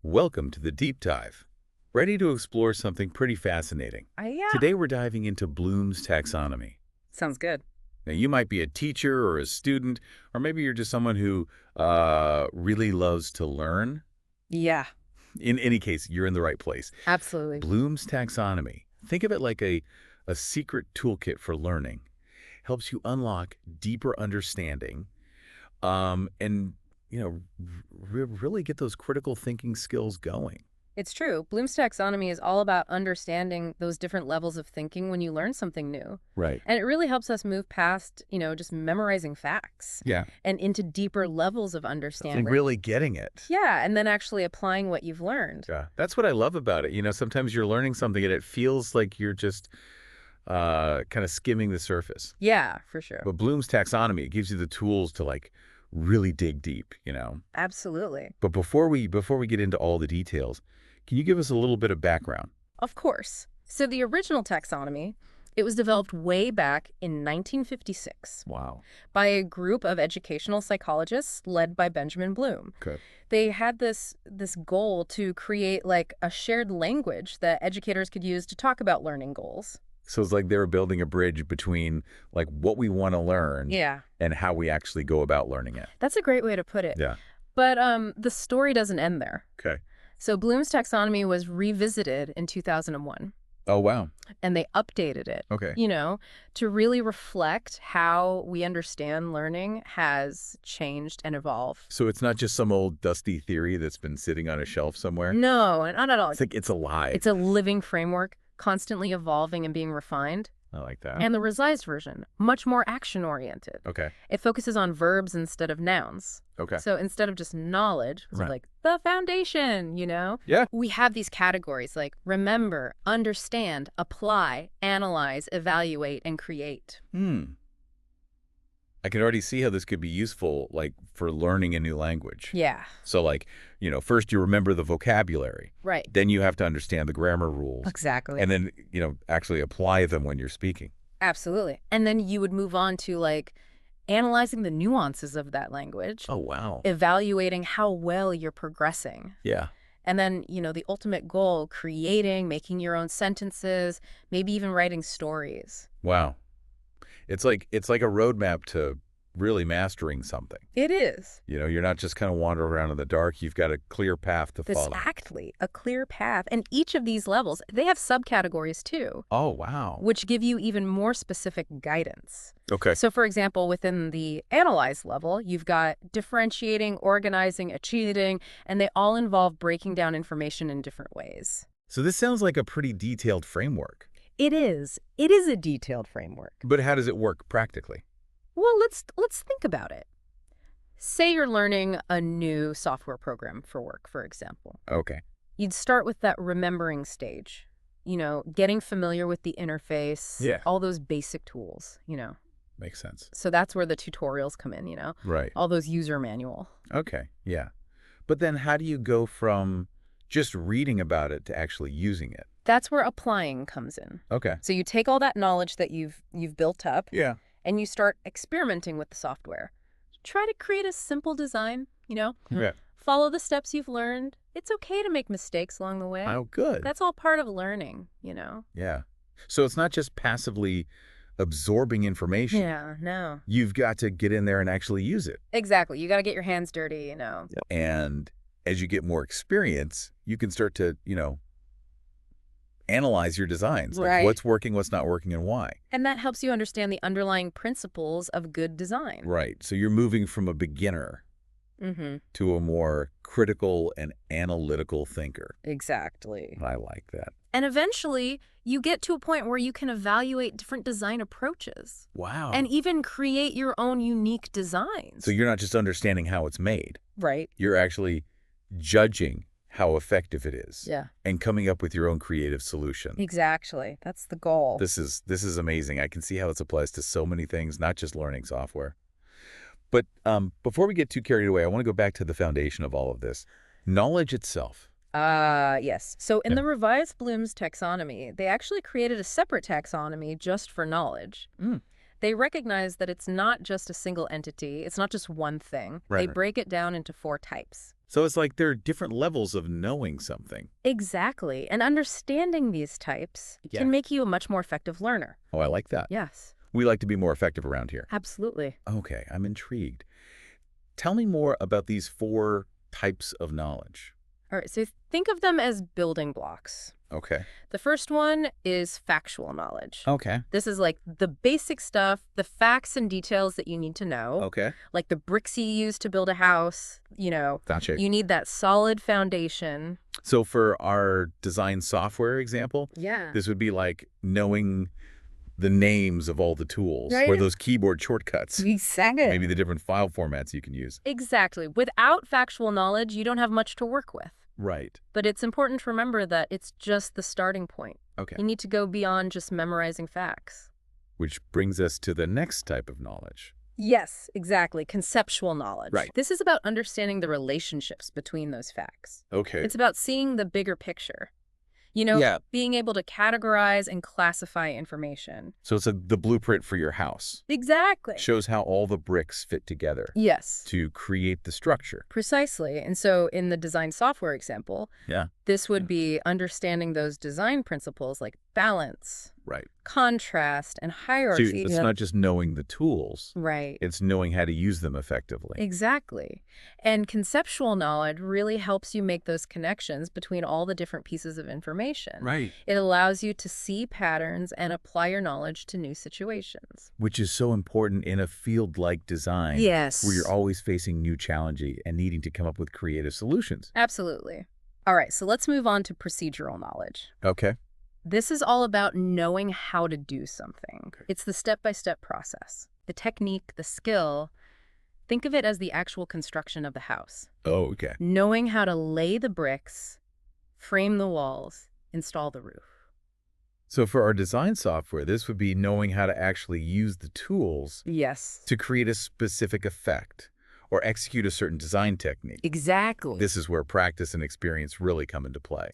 Welcome to the Deep Dive. Ready to explore something pretty fascinating. Yeah. Today we're diving into Bloom's taxonomy. Sounds good. Now, you might be a teacher or a student, or maybe you're just someone who really loves to learn. Yeah, In any case, you're in the right place. absolutely. Bloom's taxonomy. Think of it like a secret toolkit for learning. Helps you unlock deeper understanding and, really get those critical thinking skills going. It's true. Bloom's taxonomy is all about understanding those different levels of thinking when you learn something new. Right. And it really helps us move past, just memorizing facts Yeah. and into deeper levels of And understanding. really getting it. Yeah, and then actually applying what you've learned. Yeah, that's what I love about it. Sometimes you're learning something and it feels like you're just kind of skimming the surface. Yeah, for sure. But Bloom's taxonomy, it gives you the tools to really dig deep. Absolutely. But before we get into all the details, can you give us a little bit of background? Of course. So the original taxonomy, it was developed way back in 1956 Wow. by a group of educational psychologists led by Benjamin Bloom. Okay. They had this goal to create like a shared language that educators could use to talk about learning goals. So it's like they were building a bridge between what we want to learn Yeah, and how we actually go about learning it. that's a great way to put it. Yeah. But the story doesn't end there. Okay. So Bloom's taxonomy was revisited in 2001, Oh, wow. and they updated it, Okay. to really reflect how we understand learning has changed and evolved. So it's not just some old dusty theory that's been sitting on a shelf somewhere. No, not at all. It's like it's alive. It's a living framework, constantly evolving and being refined. I like that. And the revised version, much more action-oriented. Okay. It focuses on verbs instead of nouns. Okay. So instead of just knowledge, it's Right. like the foundation, Yeah. We have these categories like remember, understand, apply, analyze, evaluate, and create. I can already see how this could be useful, for learning a new language. Yeah, So, first you remember the vocabulary. right. Then you have to understand the grammar rules. Exactly. And then, actually apply them when you're speaking. Absolutely. And then you would move on to analyzing the nuances of that language, Oh, wow. evaluating how well you're progressing. Yeah. And then, the ultimate goal, creating, making your own sentences, maybe even writing stories. Wow. It's like a roadmap to really mastering something. It is. You're not just kind of wandering around in the dark. You've got a clear path to follow. Exactly. A clear path. And each of these levels, they have subcategories too, Oh, wow. which give you even more specific guidance. Okay. So, for example, within the analyze level, you've got differentiating, organizing, achieving, and they all involve breaking down information in different ways. So this sounds like a pretty detailed framework. It is. It is a detailed framework. But how does it work practically? Well, let's think about it. Say you're learning a new software program for work, for example. Okay. You'd start with that remembering stage, getting familiar with the interface, Yeah. all those basic tools, Makes sense. So that's where the tutorials come in, Right. all those user manual. Okay. Yeah. But then how do you go from just reading about it to actually using it? That's where applying comes in. Okay. So you take all that knowledge that you've built up Yeah. and you start experimenting with the software. Try to create a simple design, Yeah. Follow the steps you've learned. It's okay to make mistakes along the way. Oh, good. That's all part of learning, Yeah. So it's not just passively absorbing information. Yeah, no. You've got to get in there and actually use it. Exactly. You got to get your hands dirty, And as you get more experience, you can start to, analyze your designs. Right. What's working, what's not working, and why. And that helps you understand the underlying principles of good design. Right. So you're moving from a beginner Mm-hmm. to a more critical and analytical thinker. Exactly. I like that. And eventually, you get to a point where you can evaluate different design approaches Wow. and even create your own unique designs. So you're not just understanding how it's made. Right. You're actually judging how effective it is. Yeah. And coming up with your own creative solution. Exactly. That's the goal. This is amazing. I can see how this applies to so many things, not just learning software. But before we get too carried away, I want to go back to the foundation of all of this. Knowledge itself. Yes. So in Yeah. the revised Bloom's taxonomy, they actually created a separate taxonomy just for knowledge. They recognize that it's not just a single entity. It's not just one thing. Right, They right. break it down into 4 types. So it's like there are different levels of knowing something. Exactly. And understanding these types Yeah. can make you a much more effective learner. Oh, I like that. Yes, We like to be more effective around here. absolutely. Okay, I'm intrigued. Tell me more about these 4 types of knowledge. All right, so think of them as building blocks. Okay. The first one is factual knowledge. Okay. This is like the basic stuff, the facts and details that you need to know, Okay. like the bricks you use to build a house. Gotcha. You need that solid foundation. So for our design software example, Yeah. this would be like knowing the names of all the tools, Right. or those keyboard shortcuts, Exactly. maybe the different file formats you can use. Exactly. Without factual knowledge, you don't have much to work with. Right. But it's important to remember that it's just the starting point. Okay. You need to go beyond just memorizing facts. Which brings us to the next type of knowledge. Yes, exactly. Conceptual knowledge. Right. This is about understanding the relationships between those facts. Okay. It's about seeing the bigger picture. Yeah. Being able to categorize and classify information. So it's the blueprint for your house. Exactly. Shows how all the bricks fit together Yes, to create the structure. precisely. And so in the design software example, Yeah. this would be understanding those design principles like balance, Right. contrast, and So hierarchy. it's not just knowing the tools, Right. it's knowing how to use them effectively. Exactly. And conceptual knowledge really helps you make those connections between all the different pieces of information. Right. It allows you to see patterns and apply your knowledge to new situations. Which is so important in a field like design. Yes. Where you're always facing new challenges and needing to come up with creative solutions. Absolutely. All right, so let's move on to procedural knowledge. Okay. This is all about knowing how to do something. Okay. It's the step-by-step process. The technique, the skill. Think of it as the actual construction of the house. Oh, okay. Knowing how to lay the bricks, frame the walls, install the roof. So for our design software, this would be knowing how to actually use the tools Yes. to create a specific effect or execute a certain design technique. Exactly. This is where practice and experience really come into play.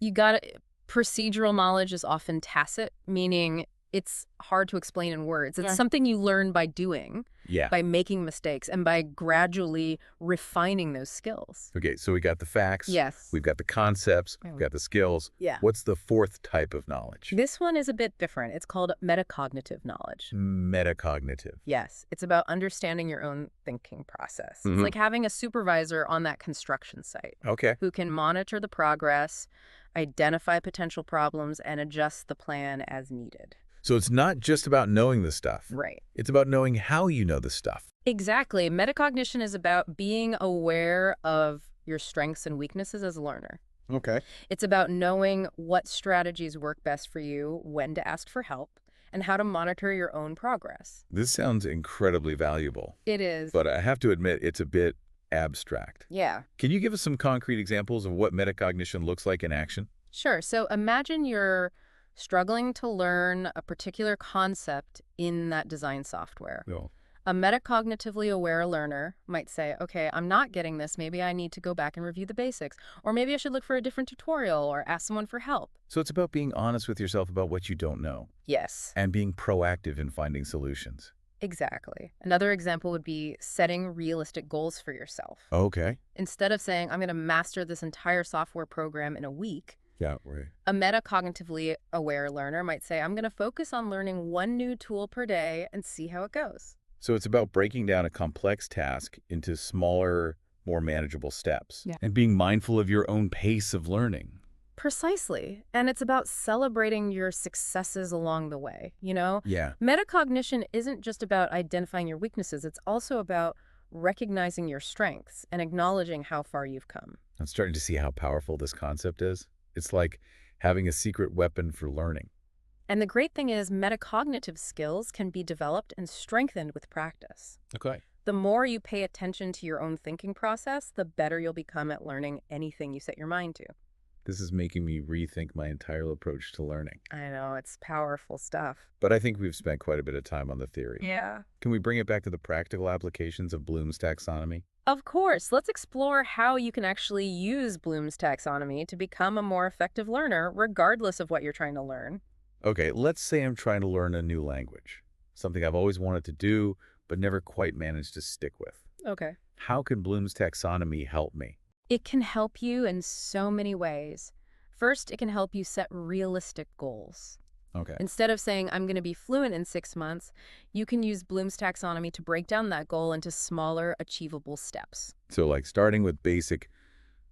Procedural knowledge is often tacit, meaning it's hard to explain in words. It's Yeah. something you learn by doing, Yeah. by making mistakes, and by gradually refining those skills. Okay, so we got the facts. Yes. We've got the concepts. We've got the skills. Yeah. What's the 4th type of knowledge? This one is a bit different. It's called metacognitive knowledge. Metacognitive. Yes, it's about understanding your own thinking process. Mhm. It's like having a supervisor on that construction site Okay. who can monitor the progress, identify potential problems, and adjust the plan as needed. So it's not just about knowing the stuff. Right. It's about knowing how you know the stuff. Exactly. Metacognition is about being aware of your strengths and weaknesses as a learner. Okay. It's about knowing what strategies work best for you, when to ask for help, and how to monitor your own progress. This sounds incredibly valuable, It is. but I have to admit it's a bit abstract. Yeah. Can you give us some concrete examples of what metacognition looks like in action? Sure. So imagine you're struggling to learn a particular concept in that design software. No. A metacognitively aware learner might say, okay, I'm not getting this. Maybe I need to go back and review the basics. Or maybe I should look for a different tutorial or ask someone for help. So it's about being honest with yourself about what you don't know Yes, and being proactive in finding solutions. exactly. Another example would be setting realistic goals for yourself. Okay. Instead of saying, I'm going to master this entire software program in a week, Yeah, right. a metacognitively aware learner might say, I'm going to focus on learning one new tool per day and see how it goes. So it's about breaking down a complex task into smaller, more manageable steps. Yeah. And being mindful of your own pace of learning. Precisely. And it's about celebrating your successes along the way, Yeah. Metacognition isn't just about identifying your weaknesses. It's also about recognizing your strengths and acknowledging how far you've come. I'm starting to see how powerful this concept is. It's like having a secret weapon for learning. And the great thing is metacognitive skills can be developed and strengthened with practice. Okay. The more you pay attention to your own thinking process, the better you'll become at learning anything you set your mind to. This is making me rethink my entire approach to learning. I know, it's powerful stuff. But I think we've spent quite a bit of time on the theory. Yeah. Can we bring it back to the practical applications of Bloom's taxonomy? Of course. Let's explore how you can actually use Bloom's taxonomy to become a more effective learner, regardless of what you're trying to learn. Okay, let's say I'm trying to learn a new language, something I've always wanted to do, but never quite managed to stick with. Okay. How can Bloom's taxonomy help me? It can help you in so many ways. First, it can help you set realistic goals. Okay. Instead of saying, I'm going to be fluent in 6 months, you can use Bloom's taxonomy to break down that goal into smaller, achievable steps. So like starting with basic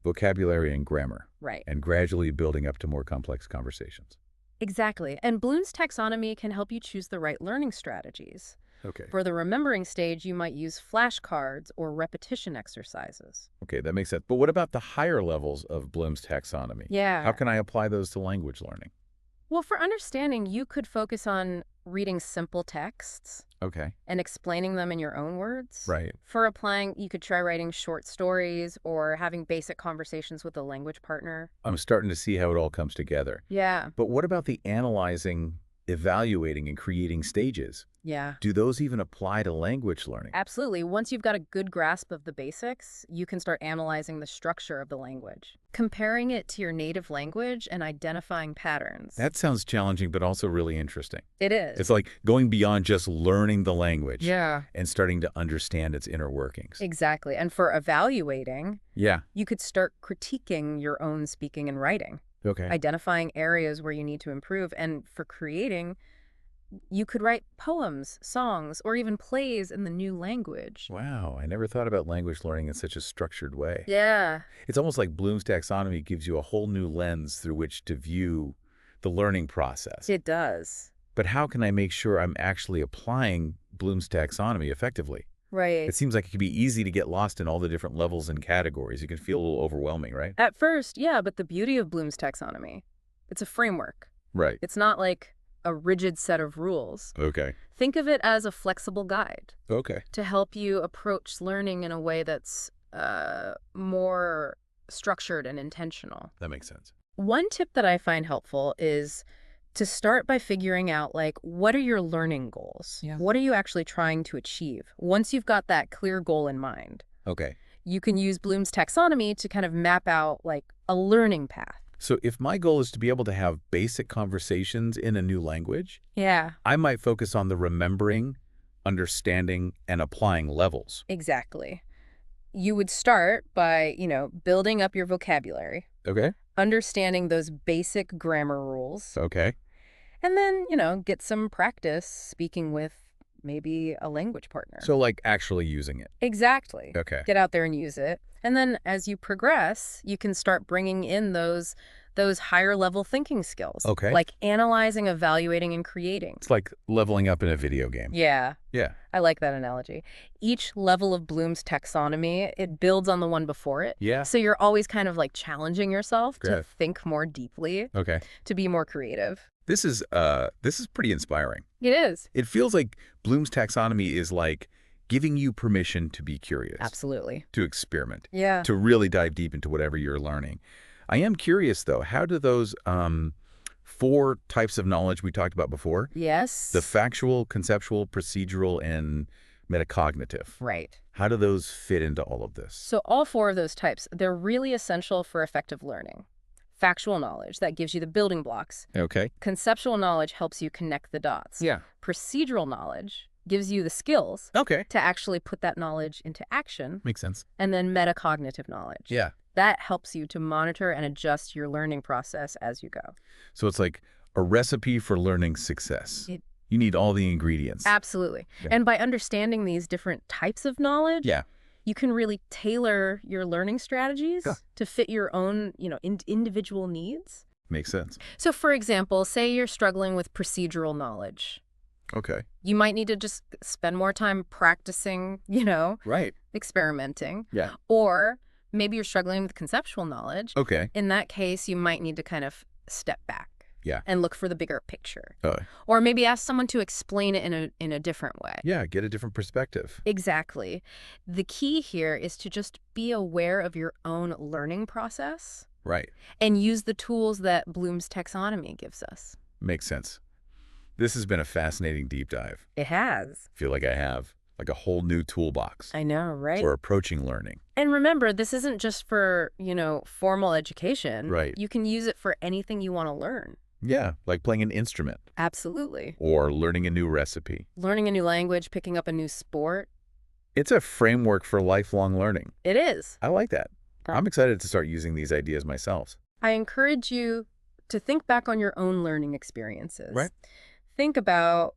vocabulary and grammar Right. and gradually building up to more complex conversations. Exactly. And Bloom's taxonomy can help you choose the right learning strategies. Okay. For the remembering stage, you might use flashcards or repetition exercises. Okay, that makes sense. But what about the higher levels of Bloom's taxonomy? Yeah. How can I apply those to language learning? Well, for understanding, you could focus on reading simple texts Okay. and explaining them in your own words. Right. For applying, you could try writing short stories or having basic conversations with a language partner. I'm starting to see how it all comes together. Yeah. But what about the analyzing, evaluating, and creating stages? Yeah. Do those even apply to language learning? Absolutely. Once you've got a good grasp of the basics, you can start analyzing the structure of the language, comparing it to your native language and identifying patterns. That sounds challenging, but also really interesting. It is. It's like going beyond just learning the language Yeah. and starting to understand its inner workings. Exactly. And for evaluating, Yeah. you could start critiquing your own speaking and writing, Okay. identifying areas where you need to improve. And for creating, you could write poems, songs, or even plays in the new language. Wow, I never thought about language learning in such a structured way. Yeah. It's almost like Bloom's taxonomy gives you a whole new lens through which to view the learning process. It does. But how can I make sure I'm actually applying Bloom's taxonomy effectively? Right. It seems like it can be easy to get lost in all the different levels and categories. It can feel a little overwhelming, right? At first, yeah, but the beauty of Bloom's taxonomy, it's a framework. Right. It's not like a rigid set of rules. Okay. Think of it as a flexible guide Okay. to help you approach learning in a way that's more structured and intentional. That makes sense. One tip that I find helpful is to start by figuring out, like, what are your learning goals? Yeah. What are you actually trying to achieve? Once you've got that clear goal in mind, Okay. you can use Bloom's taxonomy to kind of map out, like, a learning path. So if my goal is to be able to have basic conversations in a new language, Yeah. I might focus on the remembering, understanding, and applying levels. Exactly. You would start by, building up your vocabulary, Okay. understanding those basic grammar rules, Okay. and then, get some practice speaking with maybe a language partner. So like actually using it. Exactly. Okay. Get out there and use it. And then as you progress, you can start bringing in those higher level thinking skills. Okay. Like analyzing, evaluating, and creating. It's like leveling up in a video game. Yeah. Yeah. I like that analogy. Each level of Bloom's taxonomy, it builds on the one before it. Yeah. So you're always kind of like challenging yourself to Great. think more deeply, Okay. to be more creative. This is pretty inspiring. It is. It feels like Bloom's taxonomy is like giving you permission to be curious, Absolutely. to experiment, Yeah. to really dive deep into whatever you're learning. I am curious though, how do those 4 types of knowledge we talked about before, Yes. the factual, conceptual, procedural, and metacognitive, Right. how do those fit into all of this? So all 4 of those types, they're really essential for effective learning. Factual knowledge, that gives you the building blocks. Okay. Conceptual knowledge helps you connect the dots. Yeah. Procedural knowledge gives you the skills Okay. to actually put that knowledge into action. Makes sense. And then metacognitive knowledge. Yeah. That helps you to monitor and adjust your learning process as you go. So it's like a recipe for learning success. You need all the ingredients. Absolutely. Yeah. And by understanding these different types of knowledge, Yeah. you can really tailor your learning strategies to fit your own, individual needs. Makes sense. So for example, say you're struggling with procedural knowledge. Okay. You might need to just spend more time practicing, Right. experimenting. Yeah. Or maybe you're struggling with conceptual knowledge. Okay. In that case, you might need to kind of step back. Yeah. And look for the bigger picture. Uh, Or maybe ask someone to explain it in a different way. yeah, get a different perspective. Exactly. The key here is to just be aware of your own learning process Right. and use the tools that Bloom's taxonomy gives us. Makes sense. This has been a fascinating deep dive. It has. I feel like I have like a whole new toolbox I know, right? for approaching learning. And remember, this isn't just for, formal education. Right. You can use it for anything you want to learn. Yeah, like playing an instrument Absolutely. or learning a new recipe. Learning a new language, picking up a new sport. It's a framework for lifelong learning. It is. I like that. I'm excited to start using these ideas myself. I encourage you to think back on your own learning Right? experiences. Think about,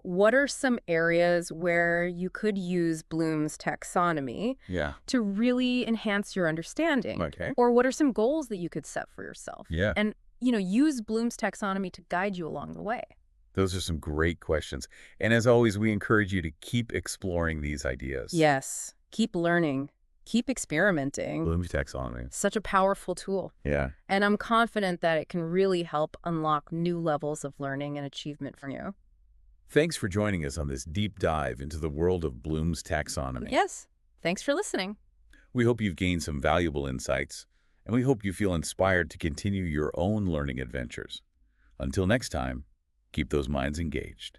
what are some areas where you could use Bloom's taxonomy Yeah. to really enhance your understanding? Okay. Or what are some goals that you could set for yourself? Yeah. And, use Bloom's taxonomy to guide you along the way. Those are some great questions. And as always, we encourage you to keep exploring these ideas. Yes, keep learning, keep experimenting. Bloom's taxonomy. Such a powerful tool. Yeah. And I'm confident that it can really help unlock new levels of learning and achievement for you. Thanks for joining us on this deep dive into the world of Bloom's taxonomy. Yes, thanks for listening. We hope you've gained some valuable insights, and we hope you feel inspired to continue your own learning adventures. Until next time, keep those minds engaged.